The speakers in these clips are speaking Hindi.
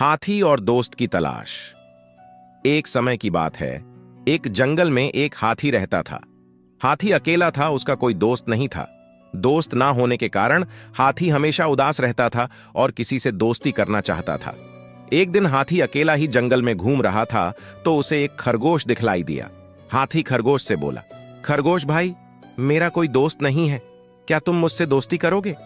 हाथी और दोस्त की तलाश। एक समय की बात है, एक जंगल में एक हाथी रहता था। हाथी अकेला था, उसका कोई दोस्त नहीं था। दोस्त ना होने के कारण हाथी हमेशा उदास रहता था और किसी से दोस्ती करना चाहता था। एक दिन हाथी अकेला ही जंगल में घूम रहा था तो उसे एक खरगोश दिखलाई दिया। हाथी खरगोश से बोला, खरगोश भाई, मेरा कोई दोस्त नहीं है, क्या तुम मुझसे दोस्ती करोगे?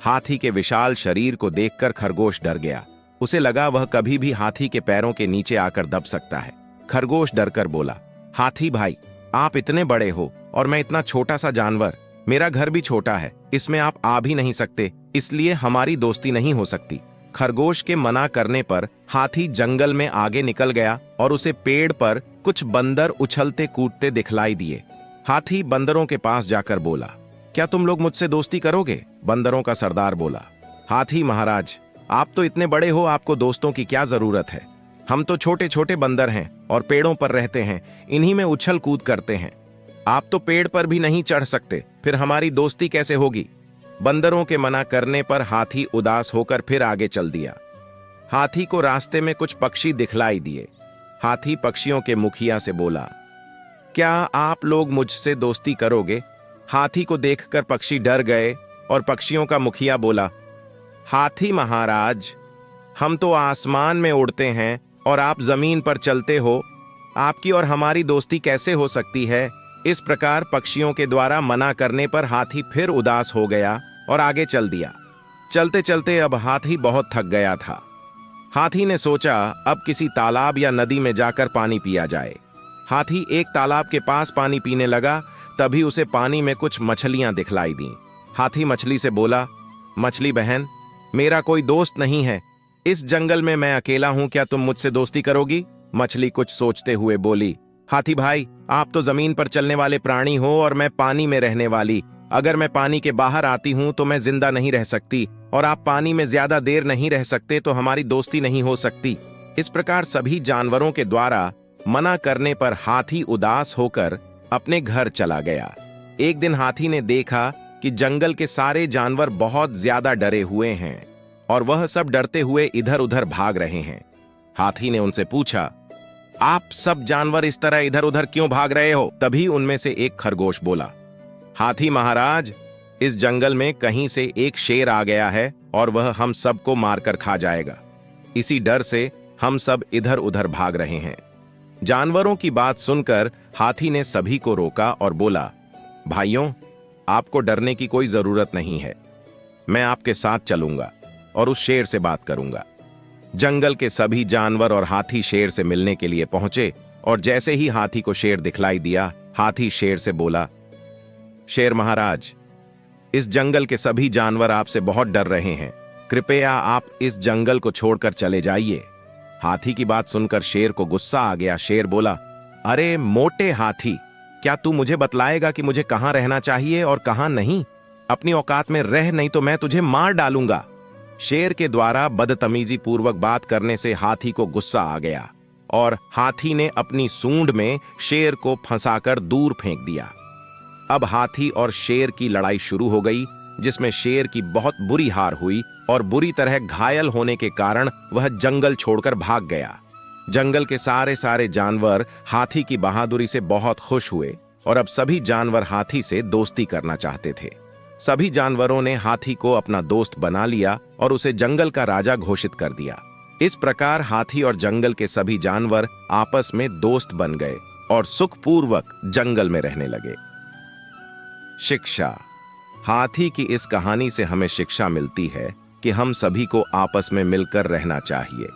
हाथी के विशाल शरीर को देखकर खरगोश डर गया। उसे लगा वह कभी भी हाथी के पैरों के नीचे आकर दब सकता है। खरगोश डरकर बोला, हाथी भाई, आप इतने बड़े हो और मैं इतना छोटा सा जानवर, मेरा घर भी छोटा है, इसमें आप आ भी नहीं सकते, इसलिए हमारी दोस्ती नहीं हो सकती। खरगोश के मना करने पर हाथी जंगल में आगे निकल गया और उसे पेड़ पर कुछ बंदर उछलते कूदते दिखलाई दिए। हाथी बंदरों के पास जाकर बोला, क्या तुम लोग मुझसे दोस्ती करोगे? बंदरों का सरदार बोला, हाथी महाराज, आप तो इतने बड़े हो, आपको दोस्तों की क्या जरूरत है? हम तो छोटे छोटे बंदर हैं और पेड़ों पर रहते हैं, इन्हीं में उछल कूद करते हैं। आप तो पेड़ पर भी नहीं चढ़ सकते, फिर हमारी दोस्ती कैसे होगी? बंदरों के मना करने पर हाथी उदास होकर फिर आगे चल दिया। हाथी को रास्ते में कुछ पक्षी दिखलाई दिए। हाथी पक्षियों के मुखिया से बोला, क्या आप लोग मुझसे दोस्ती करोगे? हाथी को देखकर पक्षी डर गए और पक्षियों का मुखिया बोला, हाथी महाराज, हम तो आसमान में उड़ते हैं और आप जमीन पर चलते हो, आपकी और हमारी दोस्ती कैसे हो सकती है? इस प्रकार पक्षियों के द्वारा मना करने पर हाथी फिर उदास हो गया और आगे चल दिया। चलते चलते अब हाथी बहुत थक गया था। हाथी ने सोचा, अब किसी तालाब या नदी में जाकर पानी पिया जाए। हाथी एक तालाब के पास पानी पीने लगा, तभी उसे पानी में कुछ मछलियां दिखलाई दी। हाथी मछली से बोला, मछली बहन, मेरा कोई दोस्त नहीं है, इस जंगल में मैं अकेला हूं, क्या तुम मुझसे दोस्ती करोगी? मछली कुछ सोचते हुए बोली, हाथी भाई, आप तो जमीन पर चलने वाले प्राणी हो और मैं पानी में रहने वाली। अगर मैं पानी के बाहर आती हूं तो मैं जिंदा नहीं रह सकती और आप पानी में ज्यादा देर नहीं रह सकते, तो हमारी दोस्ती नहीं हो सकती। इस प्रकार सभी जानवरों के द्वारा मना करने पर हाथी उदास होकर अपने घर चला गया। एक दिन हाथी ने देखा कि जंगल के सारे जानवर बहुत ज्यादा डरे हुए हैं और वह सब डरते हुए इधर उधर भाग रहे हैं। हाथी ने उनसे पूछा, आप सब जानवर इस तरह इधर उधर क्यों भाग रहे हो? तभी उनमें से एक खरगोश बोला, हाथी महाराज, इस जंगल में कहीं से एक शेर आ गया है और वह हम सबको मारकर खा जाएगा। इसी डर से हम सब इधर उधर भाग रहे हैं। जानवरों की बात सुनकर हाथी ने सभी को रोका और बोला, भाइयों, आपको डरने की कोई जरूरत नहीं है, मैं आपके साथ चलूंगा और उस शेर से बात करूंगा। जंगल के सभी जानवर और हाथी शेर से मिलने के लिए पहुंचे और जैसे ही हाथी को शेर दिखलाई दिया, हाथी शेर से बोला, शेर महाराज, इस जंगल के सभी जानवर आपसे बहुत डर रहे हैं, कृपया आप इस जंगल को छोड़कर चले जाइए। हाथी की बात सुनकर शेर को गुस्सा आ गया। शेर बोला, अरे मोटे हाथी, क्या तू मुझे बतलाएगा कि मुझे कहां रहना चाहिए और कहां नहीं? अपनी औकात में रह, नहीं तो मैं तुझे मार डालूंगा। शेर के द्वारा बदतमीजी पूर्वक बात करने से हाथी को गुस्सा आ गया और हाथी ने अपनी सूंड में शेर को फंसाकर दूर फेंक दिया। अब हाथी और शेर की लड़ाई शुरू हो गई, जिसमें शेर की बहुत बुरी हार हुई और बुरी तरह घायल होने के कारण वह जंगल छोड़कर भाग गया। जंगल के सारे जानवर हाथी की बहादुरी से बहुत खुश हुए और अब सभी जानवर हाथी से दोस्ती करना चाहते थे। सभी जानवरों ने हाथी को अपना दोस्त बना लिया और उसे जंगल का राजा घोषित कर दिया। इस प्रकार हाथी और जंगल के सभी जानवर आपस में दोस्त बन गए और सुखपूर्वक जंगल में रहने लगे। शिक्षा। हाथी की इस कहानी से हमें शिक्षा मिलती है कि हम सभी को आपस में मिलकर रहना चाहिए।